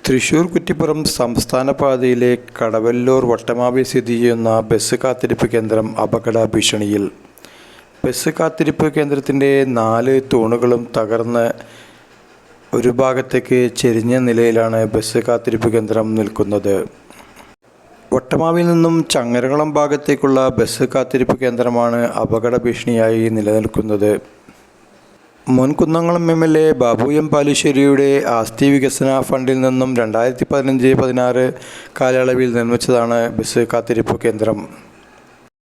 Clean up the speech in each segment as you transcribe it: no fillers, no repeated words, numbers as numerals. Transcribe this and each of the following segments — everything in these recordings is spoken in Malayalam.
തൃശൂർ കുറ്റിപ്പുറം സംസ്ഥാന പാതയിലെ കടവല്ലൂർ വട്ടമാവിൽ സ്ഥിതി ചെയ്യുന്ന ബസ് കാത്തിരിപ്പ് കേന്ദ്രം അപകട ഭീഷണിയിൽ. ബസ് കാത്തിരിപ്പ് കേന്ദ്രത്തിൻ്റെ 4 തൂണുകളും തകർന്ന് ഒരു ഭാഗത്തേക്ക് ചെരിഞ്ഞ നിലയിലാണ് ബസ് കാത്തിരിപ്പ് കേന്ദ്രം നിൽക്കുന്നത്. വട്ടമാവിൽ നിന്നും ചങ്ങരകുളം ഭാഗത്തേക്കുള്ള ബസ് കാത്തിരിപ്പ് കേന്ദ്രമാണ് അപകട ഭീഷണിയായി നിലനിൽക്കുന്നത്. മുൻ കുന്നംകുളം MLA ബാബു M പാലുശ്ശേരിയുടെ ആസ്തി വികസന ഫണ്ടിൽ നിന്നും 2015-16 കാലയളവിൽ നിർമ്മിച്ചതാണ് ബസ് കാത്തിരിപ്പ് കേന്ദ്രം.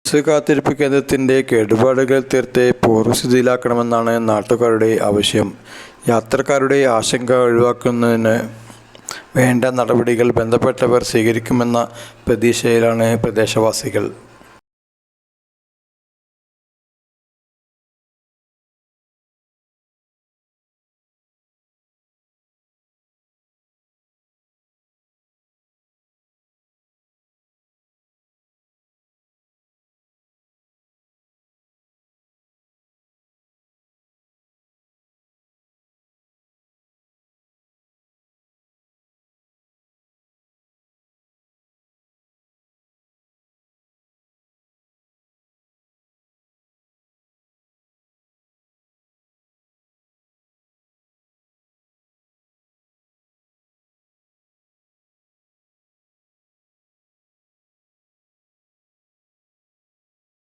ബസ് കാത്തിരിപ്പ് കേന്ദ്രത്തിൻ്റെ കേടുപാടുകൾ തീർത്ത് പൂർവ്വസ്ഥിതിയിലാക്കണമെന്നാണ് നാട്ടുകാരുടെ ആവശ്യം. യാത്രക്കാരുടെ ആശങ്ക ഒഴിവാക്കുന്നതിന് വേണ്ട നടപടികൾ ബന്ധപ്പെട്ടവർ സ്വീകരിക്കുമെന്ന പ്രതീക്ഷയിലാണ് പ്രദേശവാസികൾ.